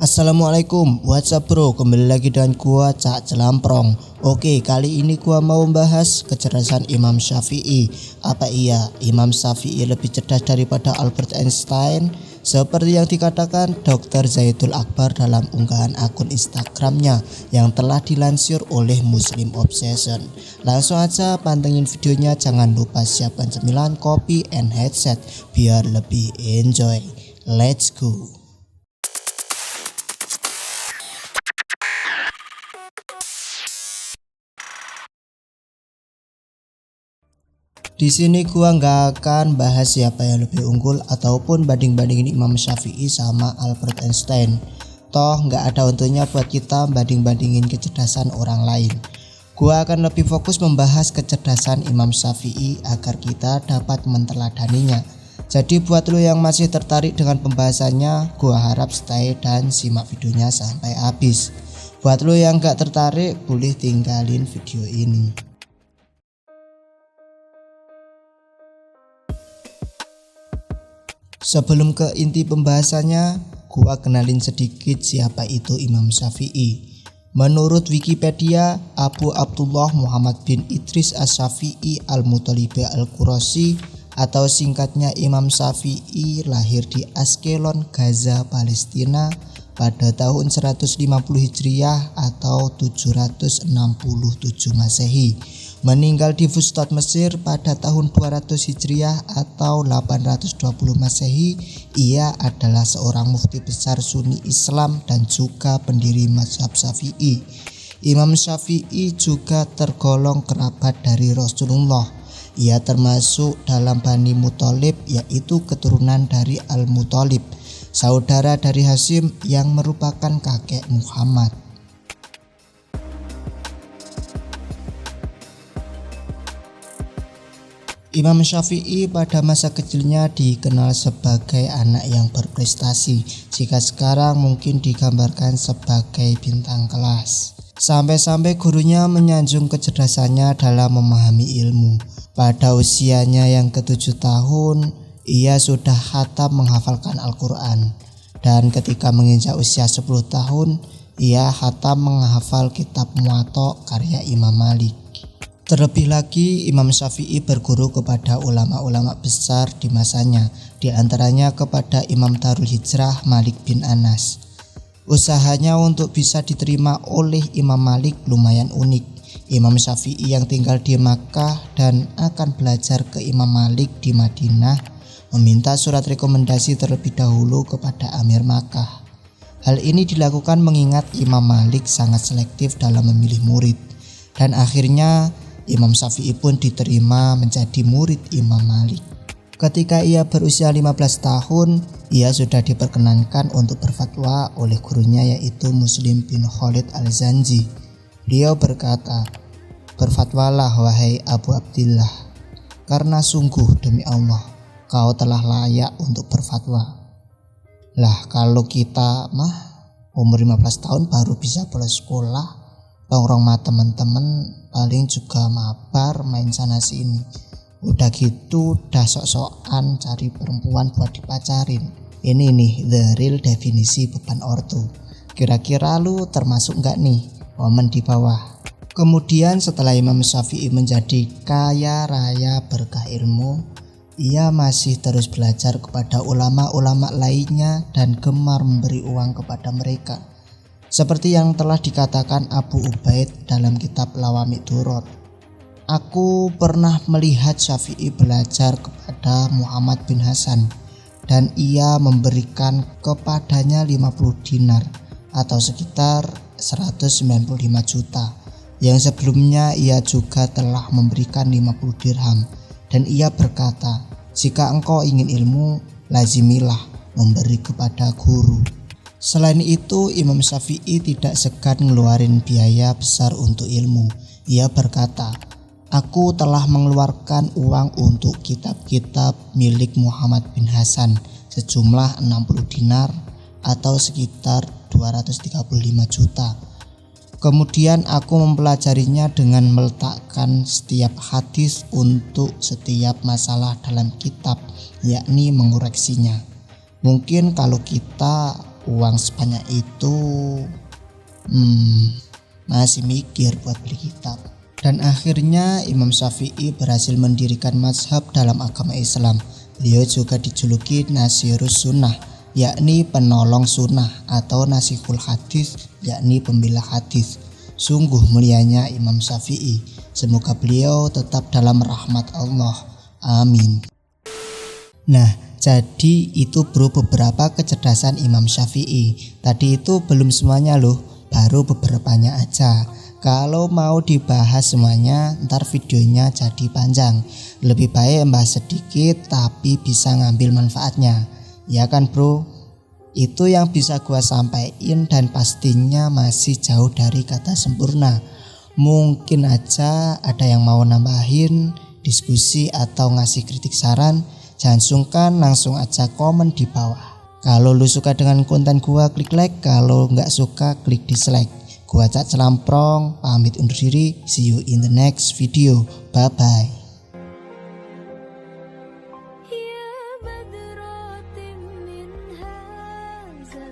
Assalamualaikum, what's up bro, kembali lagi dengan gua Cak Jelamprong. Oke, kali ini gua mau membahas kecerdasan Imam Syafi'i. Apa iya Imam Syafi'i lebih cerdas daripada Albert Einstein? Seperti yang dikatakan Dr. Zaidul Akbar dalam unggahan akun Instagramnya yang telah dilansir oleh Muslim Obsession. Langsung aja pantengin videonya, jangan lupa siapkan cemilan, kopi, and headset biar lebih enjoy. Let's go. Di sini gua nggak akan bahas siapa yang lebih unggul ataupun banding-bandingin Imam Syafi'i sama Albert Einstein. Toh nggak ada untungnya buat kita banding-bandingin kecerdasan orang lain. Gua akan lebih fokus membahas kecerdasan Imam Syafi'i agar kita dapat menteladaninya. Jadi buat lo yang masih tertarik dengan pembahasannya, gua harap stay dan simak videonya sampai habis. Buat lo yang nggak tertarik, boleh tinggalin video ini. Sebelum ke inti pembahasannya, gua kenalin sedikit siapa itu Imam Syafi'i. Menurut Wikipedia, Abu Abdullah Muhammad bin Idris Asy-Syafi'i Al-Muttalibi Al-Qurashi atau singkatnya Imam Syafi'i lahir di Askelon, Gaza, Palestina pada tahun 150 Hijriah atau 767 Masehi. Meninggal di Fustat, Mesir pada tahun 200 Hijriah atau 820 Masehi. Ia adalah seorang mufti besar Sunni Islam dan juga pendiri mazhab Syafi'i. Imam Syafi'i juga tergolong kerabat dari Rasulullah. Ia termasuk dalam Bani Muthalib, yaitu keturunan dari Al-Muthalib, saudara dari Hashim yang merupakan kakek Muhammad. Imam Syafi'i pada masa kecilnya dikenal sebagai anak yang berprestasi, jika sekarang mungkin digambarkan sebagai bintang kelas. Sampai-sampai gurunya menyanjung kecerdasannya dalam memahami ilmu. Pada usianya yang ke-7 tahun, ia sudah khatam menghafalkan Al-Quran. Dan ketika menginjak usia 10 tahun, ia khatam menghafal kitab Muwatta karya Imam Malik. Terlebih lagi, Imam Syafi'i berguru kepada ulama-ulama besar di masanya, di antaranya kepada Imam Darul Hijrah Malik bin Anas. Usahanya untuk bisa diterima oleh Imam Malik lumayan unik. Imam Syafi'i yang tinggal di Makkah dan akan belajar ke Imam Malik di Madinah meminta surat rekomendasi terlebih dahulu kepada Amir Makkah. Hal ini dilakukan mengingat Imam Malik sangat selektif dalam memilih murid, dan akhirnya Imam Syafi'i pun diterima menjadi murid Imam Malik. Ketika ia berusia 15 tahun, ia sudah diperkenankan untuk berfatwa oleh gurunya, yaitu Muslim bin Khalid Al-Zanji. Beliau berkata, "Berfatwalah wahai Abu Abdillah, karena sungguh demi Allah, kau telah layak untuk berfatwa." Lah kalau kita umur 15 tahun baru bisa pulang sekolah, nongkrong sama temen-temen, paling juga mabar main sana sini. Udah gitu udah sok-sokan cari perempuan buat dipacarin. Ini nih the real definisi beban ortu. Kira-kira lu termasuk nggak nih? Komen di bawah. Kemudian setelah Imam Syafi'i menjadi kaya raya berkah ilmu, ia masih terus belajar kepada ulama-ulama lainnya dan gemar memberi uang kepada mereka. Seperti yang telah dikatakan Abu Ubaid dalam kitab Lawami Duror. "Aku pernah melihat Syafi'i belajar kepada Muhammad bin Hasan dan ia memberikan kepadanya 50 dinar atau sekitar 195 juta. Yang sebelumnya ia juga telah memberikan 50 dirham dan ia berkata, jika engkau ingin ilmu, lazimilah memberi kepada guru." Selain itu, Imam Syafi'i tidak segan ngeluarin biaya besar untuk ilmu. Ia berkata, "Aku telah mengeluarkan uang untuk kitab-kitab milik Muhammad bin Hasan sejumlah 60 dinar atau sekitar 235 juta. Kemudian aku mempelajarinya dengan meletakkan setiap hadis untuk setiap masalah dalam kitab, yakni mengoreksinya. Mungkin kalau kita uang sebanyak itu? Masih mikir buat beli kitab. Dan akhirnya Imam Syafi'i berhasil mendirikan mazhab dalam agama Islam. Beliau juga dijuluki Nasirus Sunnah, yakni penolong sunnah, atau Nasihul Hadis, yakni pembela hadis. Sungguh mulianya Imam Syafi'i. Semoga beliau tetap dalam rahmat Allah. Amin. Nah, jadi itu bro beberapa kecerdasan Imam Syafi'i. Tadi itu belum semuanya loh, baru beberapanya aja. Kalau mau dibahas semuanya, ntar videonya jadi panjang. Lebih baik bahas sedikit tapi bisa ngambil manfaatnya. Ya kan bro? Itu yang bisa gua sampaikan, dan pastinya masih jauh dari kata sempurna. Mungkin aja ada yang mau nambahin, diskusi atau ngasih kritik saran. Jangan sungkan, langsung aja komen di bawah. Kalau lu suka dengan konten gua, klik like. Kalau nggak suka, klik dislike. Gua Cak Celamprong, pamit undur diri. See you in the next video. Bye bye. يا بدرات من هذا